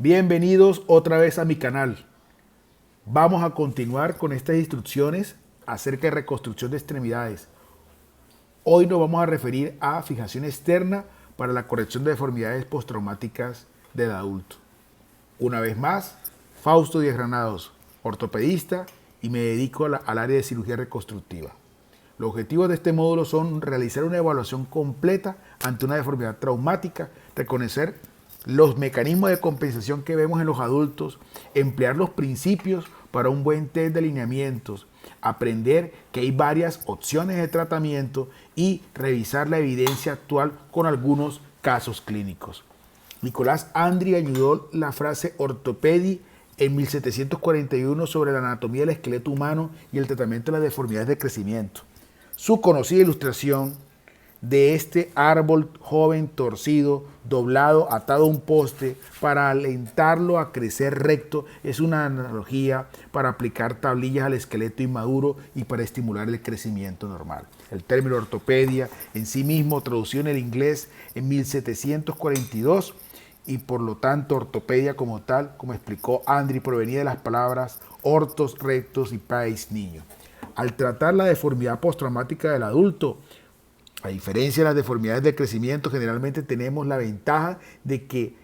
Bienvenidos otra vez a mi canal. Vamos a continuar con estas instrucciones acerca de reconstrucción de extremidades. Hoy nos vamos a referir a fijación externa para la corrección de deformidades postraumáticas del adulto. Una vez más, Fausto Díaz Granados, ortopedista, y me dedico al área de cirugía reconstructiva. Los objetivos de este módulo son realizar una evaluación completa ante una deformidad traumática, reconocer los mecanismos de compensación que vemos en los adultos, emplear los principios para un buen test de alineamientos, aprender que hay varias opciones de tratamiento y revisar la evidencia actual con algunos casos clínicos. Nicolás Andri ayudó la frase ortopedia en 1741 sobre la anatomía del esqueleto humano y el tratamiento de las deformidades de crecimiento. Su conocida ilustración de este árbol joven torcido, doblado, atado a un poste para alentarlo a crecer recto es una analogía para aplicar tablillas al esqueleto inmaduro y para estimular el crecimiento normal. El término ortopedia en sí mismo traducido en el inglés en 1742 y por lo tanto ortopedia como tal, como explicó Andri, provenía de las palabras ortos, rectos y pais, niño. Al tratar la deformidad postraumática del adulto, a diferencia de las deformidades de crecimiento, generalmente tenemos la ventaja de que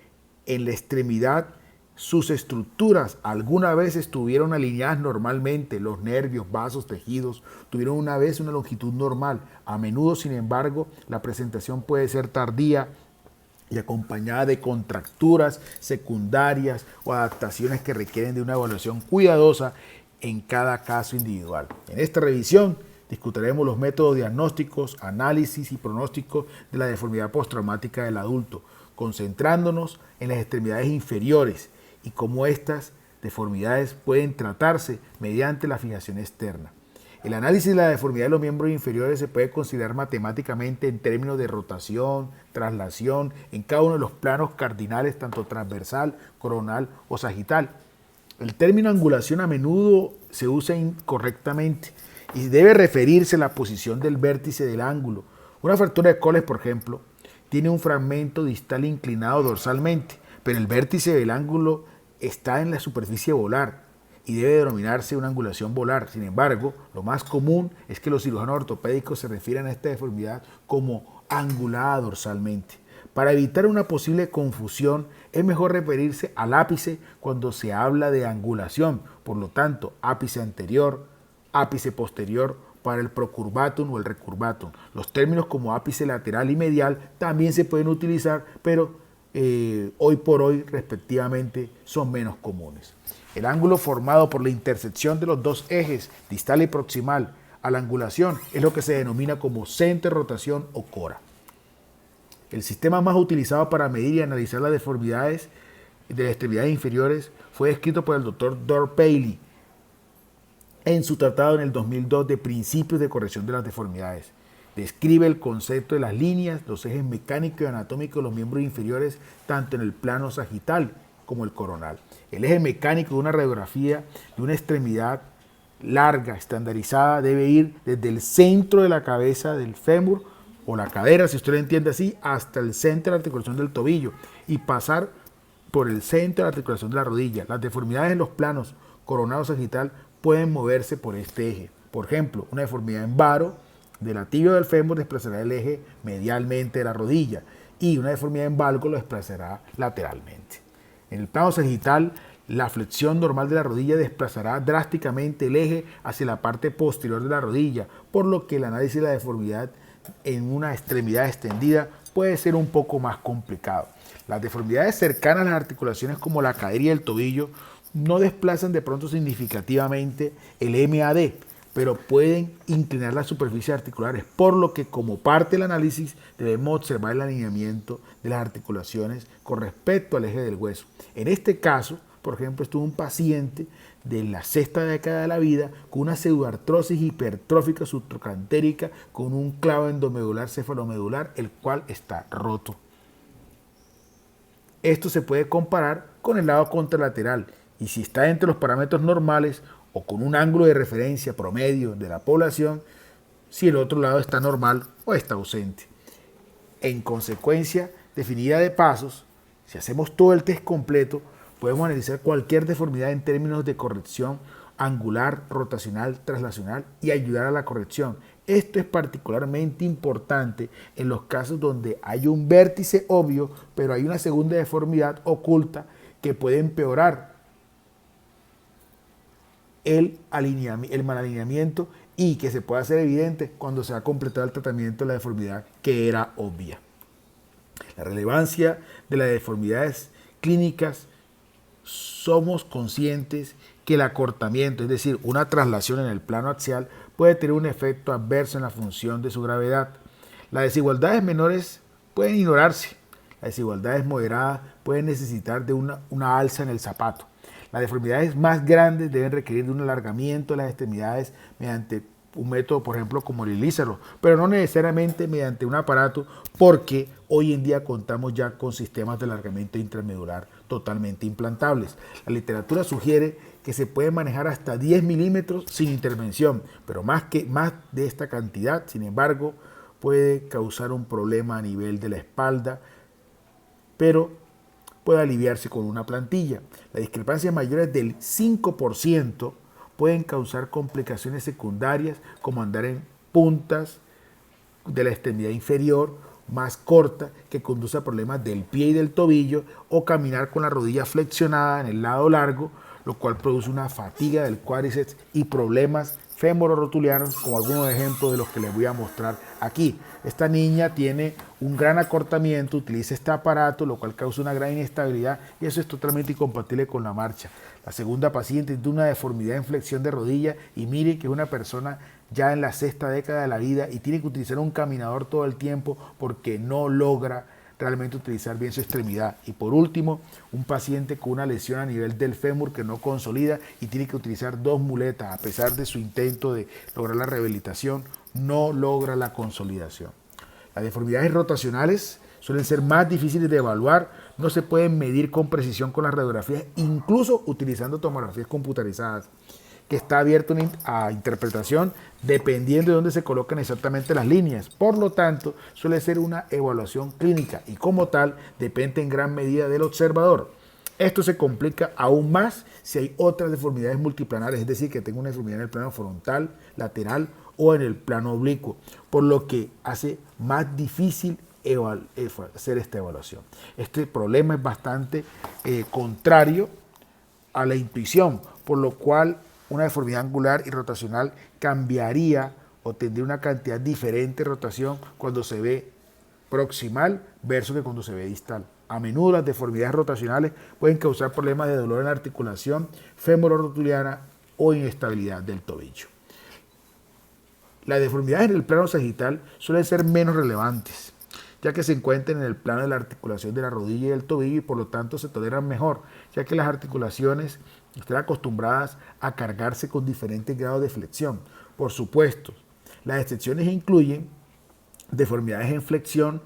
en la extremidad sus estructuras alguna vez estuvieron alineadas normalmente, los nervios, vasos, tejidos, tuvieron una vez una longitud normal. A menudo, sin embargo, la presentación puede ser tardía y acompañada de contracturas secundarias o adaptaciones que requieren de una evaluación cuidadosa en cada caso individual. En esta revisión discutiremos los métodos diagnósticos, análisis y pronósticos de la deformidad postraumática del adulto, concentrándonos en las extremidades inferiores y cómo estas deformidades pueden tratarse mediante la fijación externa. El análisis de la deformidad de los miembros inferiores se puede considerar matemáticamente en términos de rotación, traslación, en cada uno de los planos cardinales, tanto transversal, coronal o sagital. El término angulación a menudo se usa incorrectamente y debe referirse a la posición del vértice del ángulo. Una fractura de Colles, por ejemplo, tiene un fragmento distal inclinado dorsalmente, pero el vértice del ángulo está en la superficie volar y debe denominarse una angulación volar. Sin embargo, lo más común es que los cirujanos ortopédicos se refieran a esta deformidad como angulada dorsalmente. Para evitar una posible confusión, es mejor referirse al ápice cuando se habla de angulación. Por lo tanto, ápice anterior, ápice posterior para el procurvatum o el recurvatum. Los términos como ápice lateral y medial también se pueden utilizar, pero hoy por hoy respectivamente son menos comunes. El ángulo formado por la intersección de los dos ejes, distal y proximal, a la angulación es lo que se denomina como centro de rotación o cora. El sistema más utilizado para medir y analizar las deformidades de las extremidades inferiores fue descrito por el Dr. Dor Paley en su tratado en el 2002 de Principios de Corrección de las Deformidades. Describe el concepto de las líneas, los ejes mecánicos y anatómicos de los miembros inferiores, tanto en el plano sagital como el coronal. El eje mecánico de una radiografía de una extremidad larga, estandarizada, debe ir desde el centro de la cabeza del fémur o la cadera, si usted lo entiende así, hasta el centro de la articulación del tobillo y pasar por el centro de la articulación de la rodilla. Las deformidades en los planos coronal o sagital pueden moverse por este eje. Por ejemplo, una deformidad en varo de la tibia del fémur desplazará el eje medialmente de la rodilla y una deformidad en valgo lo desplazará lateralmente. En el plano sagital, la flexión normal de la rodilla desplazará drásticamente el eje hacia la parte posterior de la rodilla, por lo que el análisis de la deformidad en una extremidad extendida puede ser un poco más complicado. Las deformidades cercanas a las articulaciones como la cadera y el tobillo no desplazan de pronto significativamente el MAD, pero pueden inclinar las superficies articulares, por lo que como parte del análisis debemos observar el alineamiento de las articulaciones con respecto al eje del hueso. En este caso, por ejemplo, estuvo un paciente de la sexta década de la vida con una pseudoartrosis hipertrófica subtrocantérica con un clavo endomedular cefalomedular, el cual está roto. Esto se puede comparar con el lado contralateral y si está entre los parámetros normales o con un ángulo de referencia promedio de la población, si el otro lado está normal o está ausente. En consecuencia definida de pasos, si hacemos todo el test completo, Podemos analizar cualquier deformidad en términos de corrección angular, rotacional, traslacional y ayudar a la corrección. Esto es particularmente importante en los casos donde hay un vértice obvio, pero hay una segunda deformidad oculta que puede empeorar el mal alineamiento y que se puede hacer evidente cuando se ha completado el tratamiento de la deformidad que era obvia. La relevancia de las deformidades clínicas: somos conscientes que el acortamiento, es decir, una traslación en el plano axial, puede tener un efecto adverso en la función de su gravedad. Las desigualdades menores pueden ignorarse. Las desigualdades moderadas pueden necesitar de una alza en el zapato. Las deformidades más grandes deben requerir de un alargamiento de las extremidades mediante un método, por ejemplo, como el ilízaro, pero no necesariamente mediante un aparato, porque hoy en día contamos ya con sistemas de alargamiento intramedular totalmente implantables. La literatura sugiere que se puede manejar hasta 10 milímetros sin intervención, pero más de esta cantidad, sin embargo, puede causar un problema a nivel de la espalda, pero puede aliviarse con una plantilla. Las discrepancias mayores del 5% pueden causar complicaciones secundarias como andar en puntas de la extremidad inferior más corta que conduce a problemas del pie y del tobillo, o caminar con la rodilla flexionada en el lado largo, lo cual produce una fatiga del cuádriceps y problemas femororotulianos, como algunos ejemplos de los que les voy a mostrar aquí. Esta niña tiene un gran acortamiento, utiliza este aparato, lo cual causa una gran inestabilidad, y eso es totalmente incompatible con la marcha. La segunda paciente tiene una deformidad en flexión de rodilla, y mire que es una persona ya en la sexta década de la vida y tiene que utilizar un caminador todo el tiempo porque no logra realmente utilizar bien su extremidad. Y por último, un paciente con una lesión a nivel del fémur que no consolida y tiene que utilizar 2 muletas. A pesar de su intento de lograr la rehabilitación, no logra la consolidación. Las deformidades rotacionales suelen ser más difíciles de evaluar, no se pueden medir con precisión con las radiografías, incluso utilizando tomografías computarizadas, que está abierto a interpretación dependiendo de dónde se colocan exactamente las líneas. Por lo tanto, suele ser una evaluación clínica y como tal depende en gran medida del observador. Esto se complica aún más si hay otras deformidades multiplanares, es decir, que tengo una deformidad en el plano frontal, lateral o en el plano oblicuo, por lo que hace más difícil hacer esta evaluación. Este problema es bastante contrario a la intuición, por lo cual una deformidad angular y rotacional cambiaría o tendría una cantidad diferente de rotación cuando se ve proximal versus que cuando se ve distal. A menudo las deformidades rotacionales pueden causar problemas de dolor en la articulación femororotuliana o inestabilidad del tobillo. Las deformidades en el plano sagital suelen ser menos relevantes, ya que se encuentran en el plano de la articulación de la rodilla y del tobillo y por lo tanto se toleran mejor, ya que las articulaciones están acostumbradas a cargarse con diferentes grados de flexión. Por supuesto, las excepciones incluyen deformidades en flexión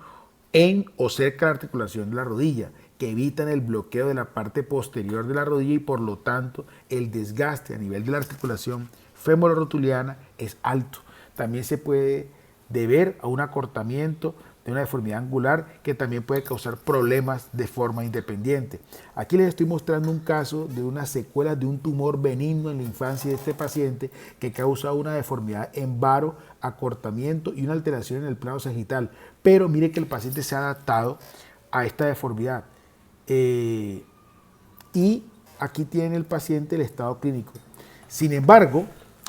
en o cerca de la articulación de la rodilla, que evitan el bloqueo de la parte posterior de la rodilla y por lo tanto el desgaste a nivel de la articulación femororotuliana es alto. También se puede deber a un acortamiento de una deformidad angular que también puede causar problemas de forma independiente. Aquí les estoy mostrando un caso de una secuela de un tumor benigno en la infancia de este paciente que causa una deformidad en varo, acortamiento y una alteración en el plano sagital. Pero mire que el paciente se ha adaptado a esta deformidad. Y aquí tiene el paciente el estado clínico. Sin embargo,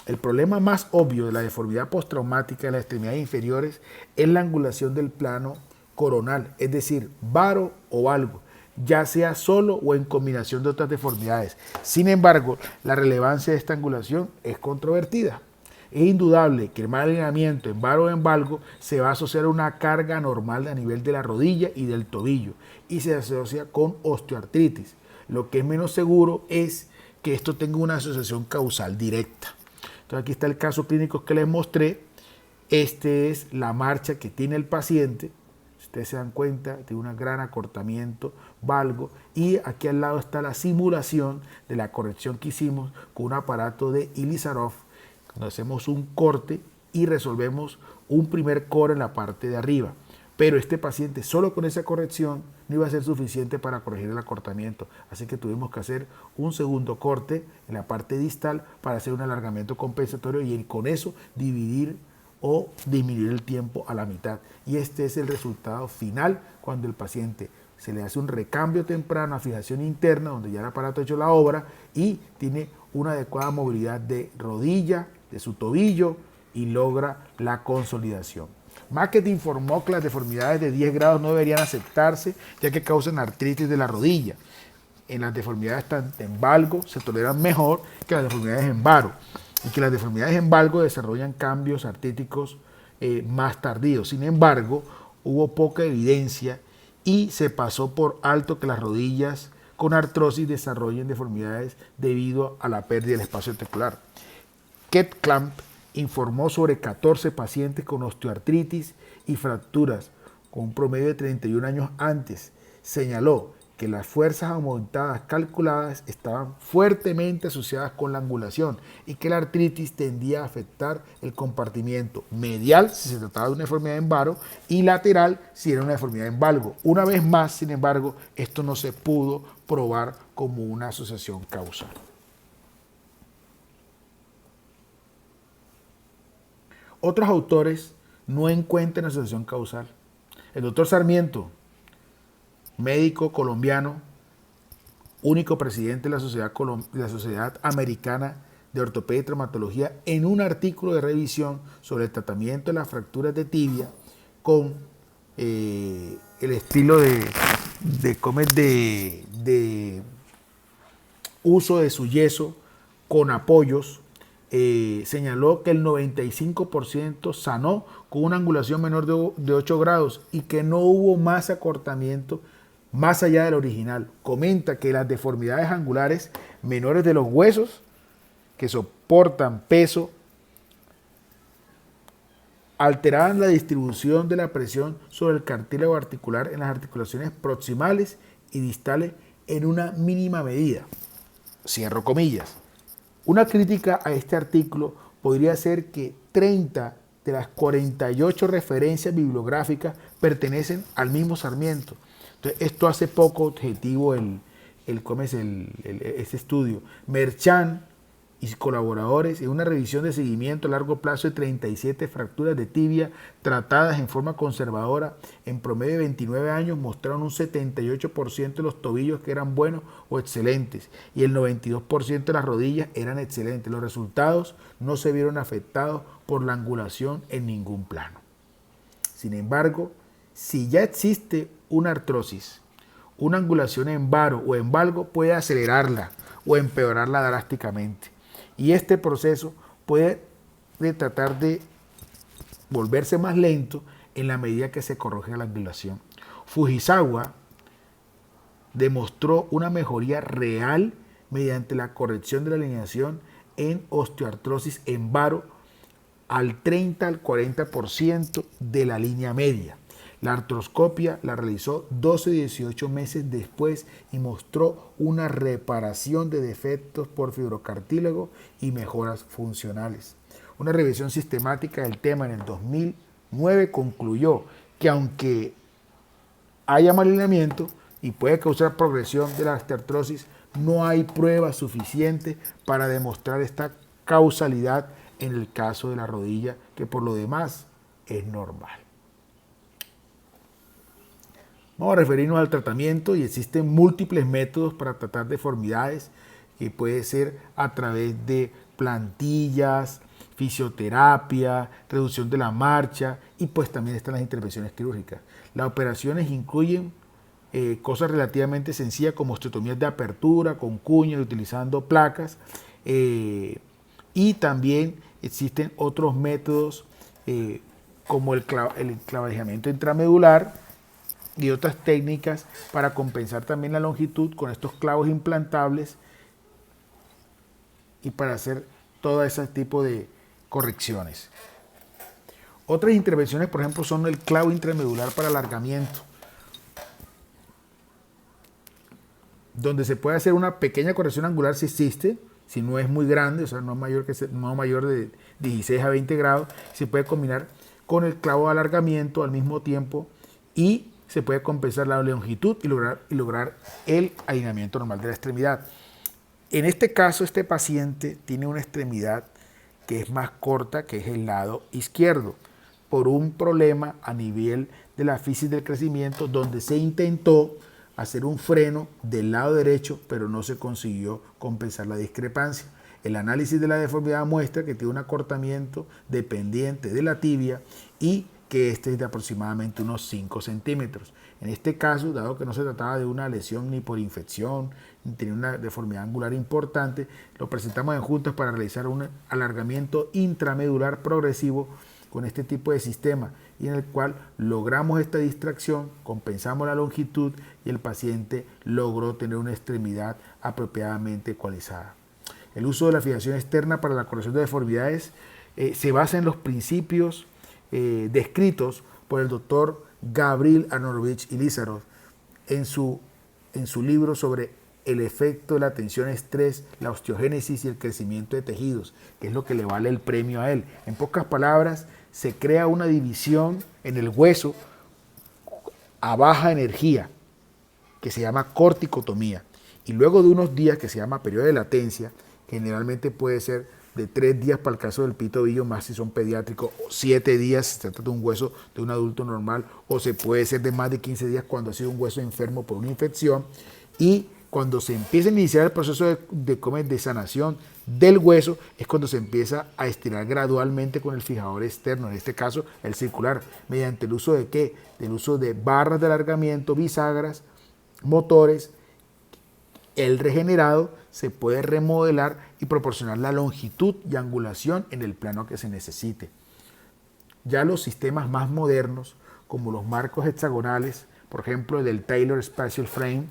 el problema más obvio de la deformidad postraumática de las extremidades inferiores es la angulación del plano coronal, es decir, varo o valgo, ya sea solo o en combinación de otras deformidades. Sin embargo, la relevancia de esta angulación es controvertida. Es indudable que el mal alineamiento en varo o en valgo se va a asociar a una carga normal a nivel de la rodilla y del tobillo y se asocia con osteoartritis. Lo que es menos seguro es que esto tenga una asociación causal directa. Entonces aquí está el caso clínico que les mostré. Este es la marcha que tiene el paciente. Si ustedes se dan cuenta, tiene un gran acortamiento valgo. Y aquí al lado está la simulación de la corrección que hicimos con un aparato de Ilizarov. Cuando hacemos un corte y resolvemos un primer core en la parte de arriba. Pero este paciente solo con esa corrección no iba a ser suficiente para corregir el acortamiento. Así que tuvimos que hacer un segundo corte en la parte distal para hacer un alargamiento compensatorio y con eso dividir o disminuir el tiempo a la mitad. Y este es el resultado final cuando el paciente se le hace un recambio temprano a fijación interna, donde ya el aparato ha hecho la obra y tiene una adecuada movilidad de rodilla, de su tobillo y logra la consolidación. Maquet informó que las deformidades de 10 grados no deberían aceptarse ya que causan artritis de la rodilla. En las deformidades en valgo se toleran mejor que las deformidades en varo y que las deformidades en valgo desarrollan cambios artríticos más tardíos. Sin embargo, hubo poca evidencia y se pasó por alto que las rodillas con artrosis desarrollen deformidades debido a la pérdida del espacio articular. Keith Clamp informó sobre 14 pacientes con osteoartritis y fracturas con un promedio de 31 años antes. Señaló que las fuerzas aumentadas calculadas estaban fuertemente asociadas con la angulación y que la artritis tendía a afectar el compartimiento medial si se trataba de una deformidad en varo y lateral si era una deformidad en valgo. Una vez más, sin embargo, esto no se pudo probar como una asociación causal. Otros autores no encuentran asociación causal. El doctor Sarmiento, médico colombiano, único presidente de la Sociedad Americana de Ortopedia y Traumatología, en un artículo de revisión sobre el tratamiento de las fracturas de tibia con el estilo de uso de su yeso con apoyos, señaló que el 95% sanó con una angulación menor de 8 grados y que no hubo más acortamiento más allá del original. Comenta que las deformidades angulares menores de los huesos que soportan peso alteraban la distribución de la presión sobre el cartílago articular en las articulaciones proximales y distales en una mínima medida. Cierro comillas. Una crítica a este artículo podría ser que 30 de las 48 referencias bibliográficas pertenecen al mismo Sarmiento. Entonces, esto hace poco objetivo este estudio. Merchan y colaboradores en una revisión de seguimiento a largo plazo de 37 fracturas de tibia tratadas en forma conservadora en promedio de 29 años mostraron un 78% de los tobillos que eran buenos o excelentes y el 92% de las rodillas eran excelentes. Los resultados no se vieron afectados por la angulación en ningún plano. Sin embargo, si ya existe una artrosis, una angulación en varo o en valgo puede acelerarla o empeorarla drásticamente. Y este proceso puede tratar de volverse más lento en la medida que se corrige la angulación. Fujisawa demostró una mejoría real mediante la corrección de la alineación en osteoartrosis en varo al 30 al 40% de la línea media. La artroscopia la realizó 12 y 18 meses después y mostró una reparación de defectos por fibrocartílago y mejoras funcionales. Una revisión sistemática del tema en el 2009 concluyó que aunque haya mal alineamiento y puede causar progresión de la osteoartrosis, no hay pruebas suficientes para demostrar esta causalidad en el caso de la rodilla, que por lo demás es normal. Vamos a referirnos al tratamiento y existen múltiples métodos para tratar deformidades, que puede ser a través de plantillas, fisioterapia, reducción de la marcha y pues también están las intervenciones quirúrgicas. Las operaciones incluyen cosas relativamente sencillas como osteotomías de apertura con cuñas utilizando placas y también existen otros métodos como el clavijamiento intramedular y otras técnicas para compensar también la longitud con estos clavos implantables y para hacer todo ese tipo de correcciones. Otras intervenciones, por ejemplo, son el clavo intramedular para alargamiento, donde se puede hacer una pequeña corrección angular si existe, si no es muy grande, o sea, no mayor de 16 a 20 grados, se puede combinar con el clavo de alargamiento al mismo tiempo y se puede compensar la longitud y lograr el alineamiento normal de la extremidad. En este caso, este paciente tiene una extremidad que es más corta, que es el lado izquierdo, por un problema a nivel de la fisis del crecimiento, donde se intentó hacer un freno del lado derecho, pero no se consiguió compensar la discrepancia. El análisis de la deformidad muestra que tiene un acortamiento dependiente de la tibia y que este es de aproximadamente unos 5 centímetros. En este caso, dado que no se trataba de una lesión ni por infección, ni tenía una deformidad angular importante, lo presentamos en juntas para realizar un alargamiento intramedular progresivo con este tipo de sistema y en el cual logramos esta distracción, compensamos la longitud y el paciente logró tener una extremidad apropiadamente ecualizada. El uso de la fijación externa para la corrección de deformidades se basa en los principios descritos por el doctor Gabriel Arnoldovich Ilizarov en su libro sobre el efecto de la tensión estrés, la osteogénesis y el crecimiento de tejidos, que es lo que le vale el premio a él. En pocas palabras, se crea una división en el hueso a baja energía, que se llama corticotomía, y luego de unos días, que se llama periodo de latencia, generalmente puede ser de 3 días para el caso del pitobillo, más si son pediátricos, o 7 días si se trata de un hueso de un adulto normal, o se puede ser de más de 15 días cuando ha sido un hueso enfermo por una infección, y cuando se empieza a iniciar el proceso de sanación del hueso, es cuando se empieza a estirar gradualmente con el fijador externo, en este caso el circular, mediante el uso de ¿qué? Del uso de barras de alargamiento, bisagras, motores. El regenerado se puede remodelar y proporcionar la longitud y angulación en el plano que se necesite. Ya los sistemas más modernos, como los marcos hexagonales, por ejemplo el del Taylor Spatial Frame,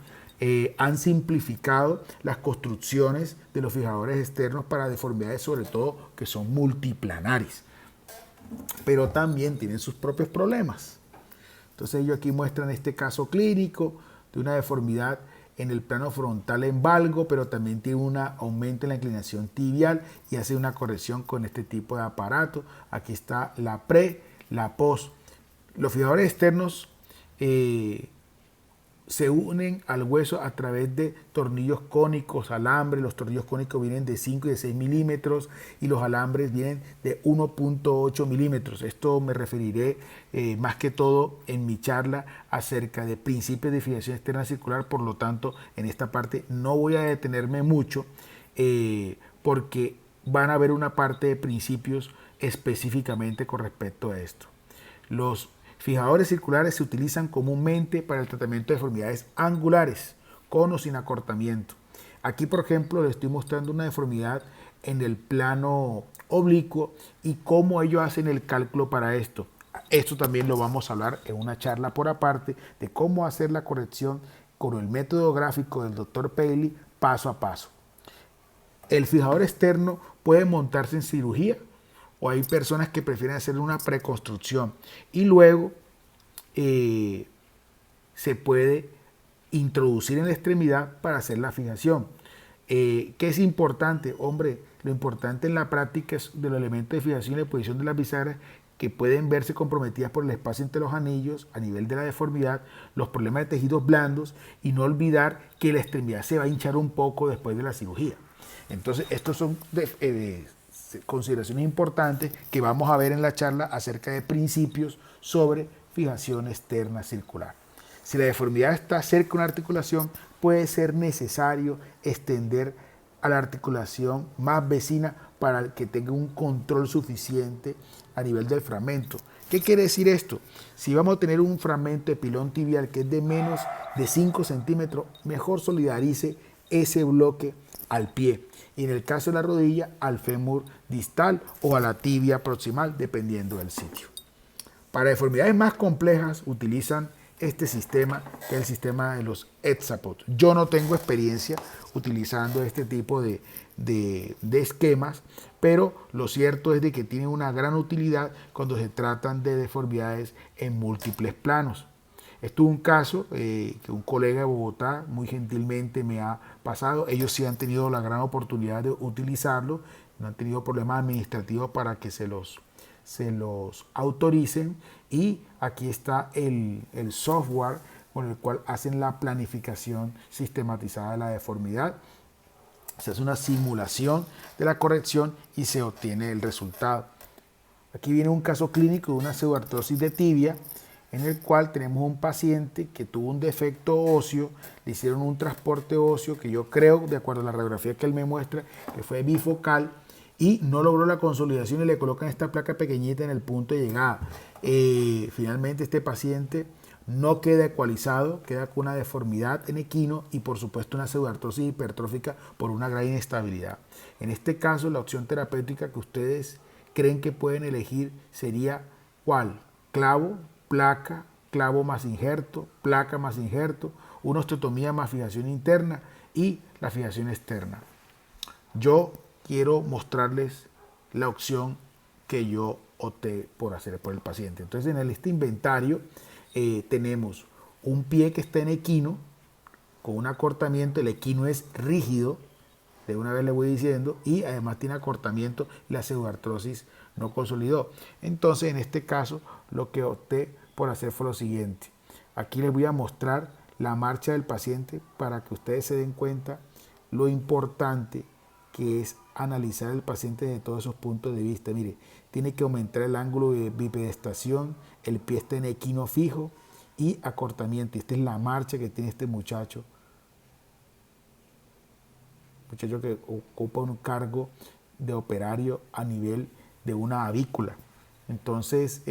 han simplificado las construcciones de los fijadores externos para deformidades, sobre todo que son multiplanares, pero también tienen sus propios problemas. Entonces ellos aquí muestran este caso clínico de una deformidad en el plano frontal en valgo, pero también tiene un aumento en la inclinación tibial y hace una corrección con este tipo de aparato. Aquí está la pre, la post. Los fijadores externos se unen al hueso a través de tornillos cónicos, alambres. Los tornillos cónicos vienen de 5 y de 6 milímetros y los alambres vienen de 1.8 milímetros. Esto me referiré más que todo en mi charla acerca de principios de fijación externa circular. Por lo tanto, en esta parte no voy a detenerme mucho porque van a haber una parte de principios específicamente con respecto a esto. Los fijadores circulares se utilizan comúnmente para el tratamiento de deformidades angulares, con o sin acortamiento. Aquí, por ejemplo, les estoy mostrando una deformidad en el plano oblicuo y cómo ellos hacen el cálculo para esto. Esto también lo vamos a hablar en una charla por aparte de cómo hacer la corrección con el método gráfico del Dr. Paley paso a paso. El fijador externo puede montarse en cirugía, o hay personas que prefieren hacer una preconstrucción y luego se puede introducir en la extremidad para hacer la fijación. ¿Qué es importante? Hombre, lo importante en la práctica es de los elementos de fijación y la posición de las bisagras que pueden verse comprometidas por el espacio entre los anillos a nivel de la deformidad, los problemas de tejidos blandos y no olvidar que la extremidad se va a hinchar un poco después de la cirugía. Entonces, estos son consideraciones importantes que vamos a ver en la charla acerca de principios sobre fijación externa circular. Si la deformidad está cerca de una articulación, puede ser necesario extender a la articulación más vecina para que tenga un control suficiente a nivel del fragmento. ¿Qué quiere decir esto? Si vamos a tener un fragmento de pilón tibial que es de menos de 5 centímetros, mejor solidarice ese bloque al pie. Y en el caso de la rodilla, al fémur distal o a la tibia proximal, dependiendo del sitio. Para deformidades más complejas utilizan este sistema, que es el sistema de los hexapods. Yo no tengo experiencia utilizando este tipo de esquemas, pero lo cierto es de que tienen una gran utilidad cuando se tratan de deformidades en múltiples planos. Esto es un caso que un colega de Bogotá muy gentilmente me ha pasado. Ellos sí han tenido la gran oportunidad de utilizarlo, no han tenido problemas administrativos para que se los se los autoricen, y aquí está el software con el cual hacen la planificación sistematizada de la deformidad. Se hace una simulación de la corrección y se obtiene el resultado. Aquí viene un caso clínico de una pseudoartrosis de tibia, en el cual tenemos un paciente que tuvo un defecto óseo, le hicieron un transporte óseo que yo creo, de acuerdo a la radiografía que él me muestra, que fue bifocal, y no logró la consolidación y le colocan esta placa pequeñita en el punto de llegada. Finalmente este paciente no queda ecualizado, queda con una deformidad en equino y por supuesto una pseudoartrosis hipertrófica por una gran inestabilidad. En este caso la opción terapéutica que ustedes creen que pueden elegir sería ¿cuál? Clavo, placa, clavo más injerto, placa más injerto, una osteotomía más fijación interna y la fijación externa. Yo quiero mostrarles la opción que yo opté por hacer por el paciente. Entonces en este inventario tenemos un pie que está en equino con un acortamiento, el equino es rígido, de una vez le voy diciendo, y además tiene acortamiento, la pseudoartrosis no consolidó. Entonces en este caso lo que opté por hacer fue lo siguiente. Aquí les voy a mostrar la marcha del paciente para que ustedes se den cuenta lo importante que es analizar el paciente desde todos esos puntos de vista. Mire, tiene que aumentar el ángulo de bipedestación, el pie está en equino fijo y acortamiento. Esta es la marcha que tiene este muchacho que ocupa un cargo de operario a nivel de una avícula. Entonces,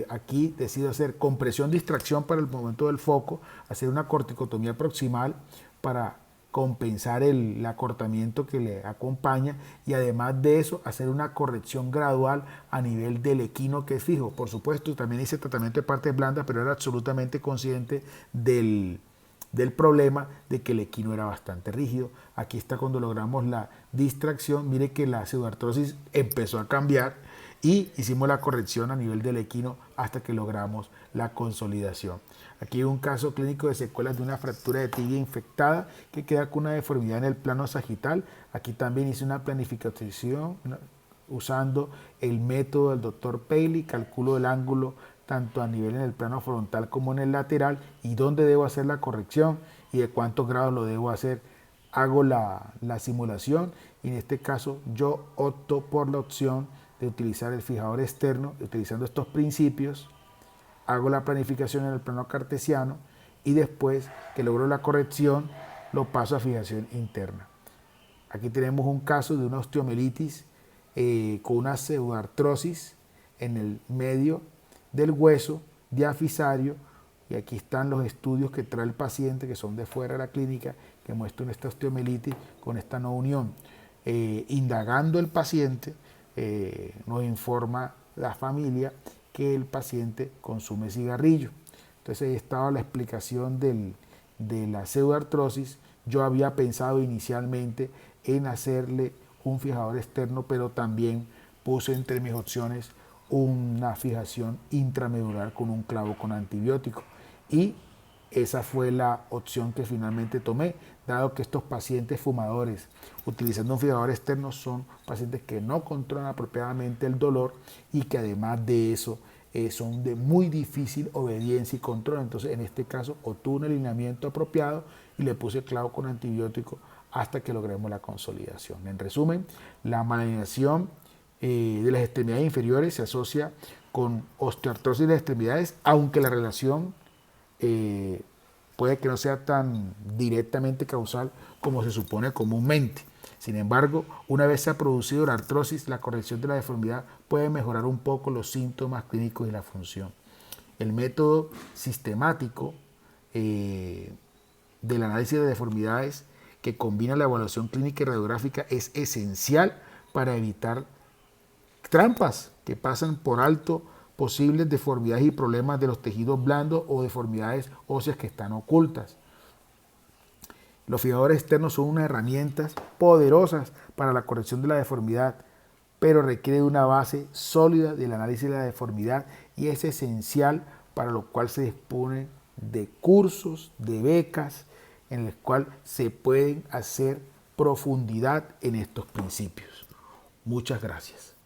aquí decido hacer compresión distracción para el momento del foco, hacer una corticotomía proximal para compensar el acortamiento que le acompaña, y además de eso hacer una corrección gradual a nivel del equino que es fijo. Por supuesto, también hice tratamiento de partes blandas, pero era absolutamente consciente del problema de que el equino era bastante rígido. Aquí está cuando logramos la distracción. Mire que la pseudoartrosis empezó a cambiar y hicimos la corrección a nivel del equino hasta que logramos la consolidación. Aquí hay un caso clínico de secuelas de una fractura de tibia infectada que queda con una deformidad en el plano sagital. Aquí también hice una planificación usando el método del doctor Paley, calculo el ángulo tanto a nivel en el plano frontal como en el lateral y dónde debo hacer la corrección y de cuántos grados lo debo hacer. Hago la simulación y en este caso yo opto por la opción de utilizar el fijador externo, utilizando estos principios. Hago la planificación en el plano cartesiano y después que logro la corrección lo paso a fijación interna. Aquí tenemos un caso de una osteomielitis con una pseudoartrosis en el medio del hueso diafisario, y aquí están los estudios que trae el paciente que son de fuera de la clínica que muestran esta osteomielitis con esta no unión. Indagando el paciente nos informa la familia que el paciente consume cigarrillo. Entonces ahí estaba la explicación de la pseudoartrosis. Yo había pensado inicialmente en hacerle un fijador externo, pero también puse entre mis opciones una fijación intramedular con un clavo con antibiótico. Y esa fue la opción que finalmente tomé, dado que estos pacientes fumadores utilizando un fijador externo son pacientes que no controlan apropiadamente el dolor y que además de eso son de muy difícil obediencia y control. Entonces en este caso obtuve un alineamiento apropiado y le puse clavo con antibiótico hasta que logremos la consolidación. En resumen, la malalineación de las extremidades inferiores se asocia con osteoartrosis de las extremidades, aunque la relación puede que no sea tan directamente causal como se supone comúnmente. Sin embargo, una vez se ha producido la artrosis, la corrección de la deformidad puede mejorar un poco los síntomas clínicos y la función. El método sistemático del análisis de deformidades que combina la evaluación clínica y radiográfica es esencial para evitar trampas que pasan por alto posibles deformidades y problemas de los tejidos blandos o deformidades óseas que están ocultas. Los fijadores externos son unas herramientas poderosas para la corrección de la deformidad, pero requiere de una base sólida del análisis de la deformidad y es esencial, para lo cual se dispone de cursos, de becas, en el cual se pueden hacer profundidad en estos principios. Muchas gracias.